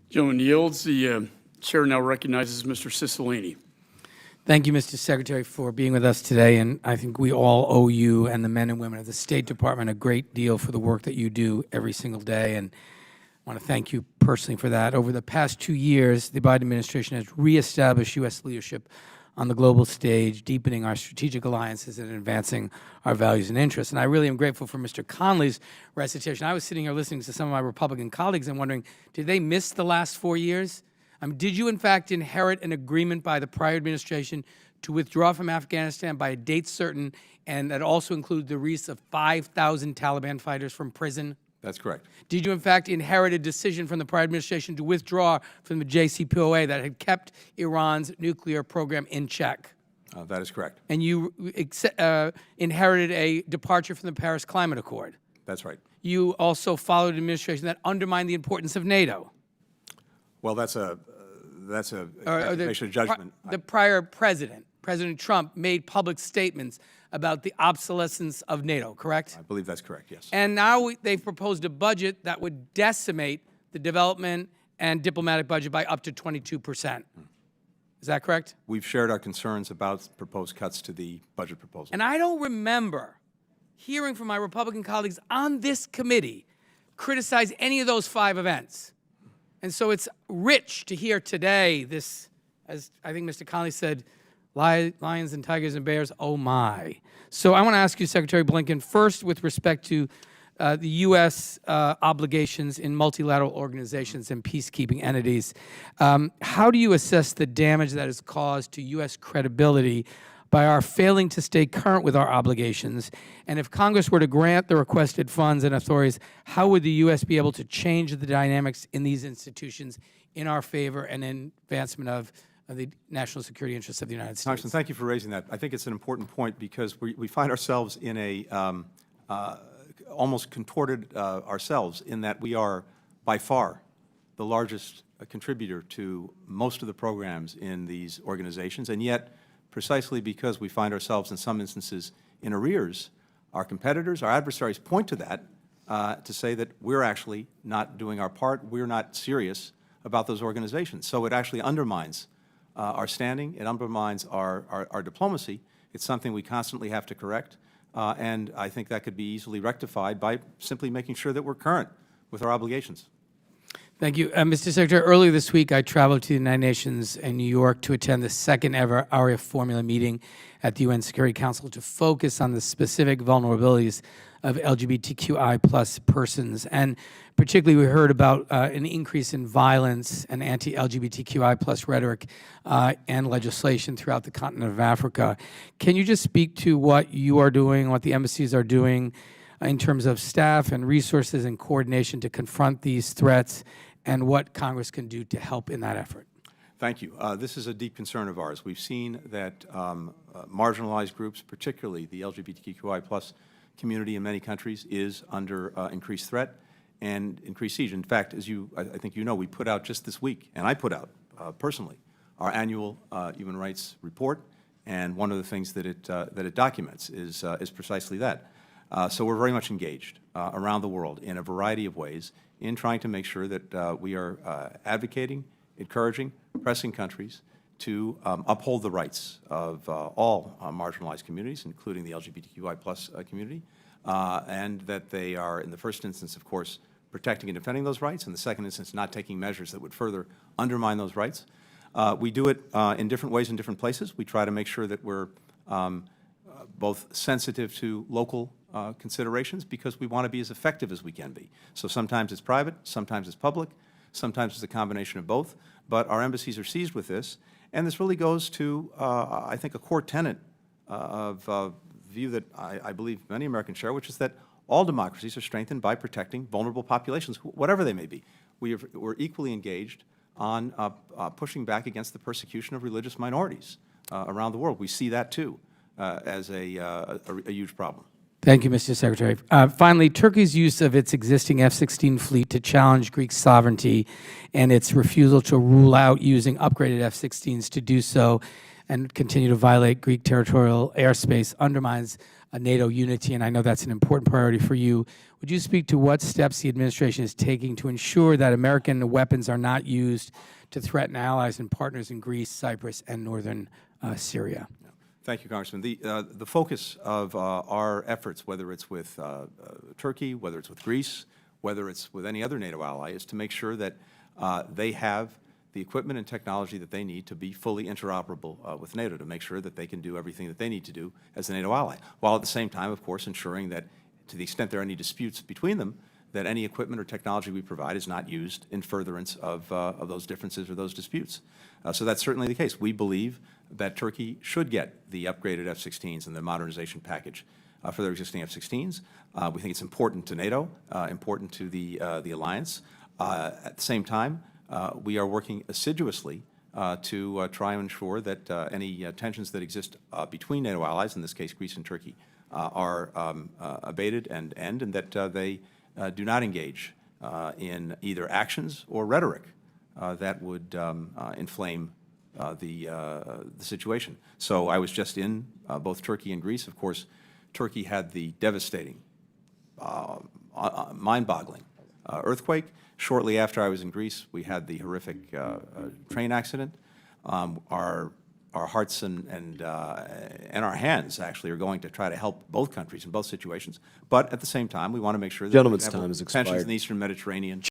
Gentleman yields. The chair now recognizes Mr. Cicilline. Thank you, Mr. Secretary, for being with us today. And I think we all owe you and the men and women of the State Department a great deal for the work that you do every single day. And I want to thank you personally for that. Over the past 2 years, the Biden administration has reestablished U.S. leadership on the global stage, deepening our strategic alliances and advancing our values and interests. And I really am grateful for Mr. Connolly's recitation. I was sitting here listening to some of my Republican colleagues and wondering, did they miss the last 4 years? Did you, in fact, inherit an agreement by the prior administration to withdraw from Afghanistan by a date certain, and that also included the release of 5,000 Taliban fighters from prison? That's correct. Did you, in fact, inherit a decision from the prior administration to withdraw from the JCPOA that had kept Iran's nuclear program in check? That is correct. And you inherited a departure from the Paris Climate Accord? That's right. You also followed an administration that undermined the importance of NATO? Well, that's a judgment. The prior president, President Trump, made public statements about the obsolescence of NATO, correct? I believe that's correct, yes. And now they've proposed a budget that would decimate the development and diplomatic budget by up to 22%. Is that correct? We've shared our concerns about proposed cuts to the budget proposal. And I don't remember hearing from my Republican colleagues on this committee criticize any of those 5 events. And so it's rich to hear today this, as I think Mr. Connolly said, lions and tigers and bears, oh my. So I want to ask you, Secretary Blinken, first with respect to the U.S. obligations in multilateral organizations and peacekeeping entities, how do you assess the damage that is caused to U.S. credibility by our failing to stay current with our obligations? And if Congress were to grant the requested funds and authorities, how would the U.S. be able to change the dynamics in these institutions in our favor and in advancement of the national security interests of the United States? Congressman, thank you for raising that. I think it's an important point because we find ourselves in a almost contorted ourselves in that we are by far the largest contributor to most of the programs in these organizations, and yet precisely because we find ourselves in some instances in arrears, our competitors, our adversaries point to that to say that we're actually not doing our part, we're not serious about those organizations. So it actually undermines our standing, it undermines our diplomacy. It's something we constantly have to correct, and I think that could be easily rectified by simply making sure that we're current with our obligations. Thank you. Mr. Secretary, earlier this week I traveled to the United Nations in New York to attend the second ever ARIA Formula meeting at the UN Security Council to focus on the specific vulnerabilities of LGBTQI plus persons. And particularly we heard about an increase in violence and anti-LGBTQI plus rhetoric and legislation throughout the continent of Africa. Can you just speak to what you are doing, what the embassies are doing in terms of staff and resources and coordination to confront these threats, and what Congress can do to help in that effort? Thank you. This is a deep concern of ours. We've seen that marginalized groups, particularly the LGBTQI plus community in many countries, is under increased threat and increased siege. In fact, as I think you know, we put out just this week, and I put out personally, our annual human rights report, and one of the things that it documents is precisely that. So we're very much engaged around the world in a variety of ways in trying to make sure that we are advocating, encouraging, pressing countries to uphold the rights of all marginalized communities, including the LGBTQI plus community, and that they are, in the first instance, of course, protecting and defending those rights, in the second instance, not taking measures that would further undermine those rights. We do it in different ways in different places. We try to make sure that we're both sensitive to local considerations because we want to be as effective as we can be. So sometimes it's private, sometimes it's public, sometimes it's a combination of both, but our embassies are seized with this, and this really goes to, I think, a core tenet of view that I believe many Americans share, which is that all democracies are strengthened by protecting vulnerable populations, whatever they may be. We're equally engaged on pushing back against the persecution of religious minorities around the world. We see that, too, as a huge problem. Thank you, Mr. Secretary. Finally, Turkey's use of its existing F-16 fleet to challenge Greek sovereignty and its refusal to rule out using upgraded F-16s to do so and continue to violate Greek territorial airspace undermines NATO unity, and I know that's an important priority for you. Would you speak to what steps the administration is taking to ensure that American weapons are not used to threaten allies and partners in Greece, Cyprus, and northern Syria? Thank you, Congressman. The focus of our efforts, whether it's with Turkey, whether it's with Greece, whether it's with any other NATO ally, is to make sure that they have the equipment and technology that they need to be fully interoperable with NATO, to make sure that they can do everything that they need to do as a NATO ally, while at the same time, of course, ensuring that to the extent there are any disputes between them, that any equipment or technology we provide is not used in furtherance of those differences or those disputes. So that's certainly the case. We believe that Turkey should get the upgraded F-16s and the modernization package for their existing F-16s. We think it's important to NATO, important to the alliance. At the same time, we are working assiduously to try and ensure that any tensions that exist between NATO allies, in this case Greece and Turkey, are abated and end, and that they do not engage in either actions or rhetoric that would inflame the situation. So I was just in both Turkey and Greece. Of course, Turkey had the devastating, mind-boggling earthquake. Shortly after I was in Greece, we had the horrific train accident. Our hearts and our hands actually are going to try to help both countries in both situations. But at the same time, we want to make sure that Gentleman's time has tensions expired. in the Eastern Mediterranean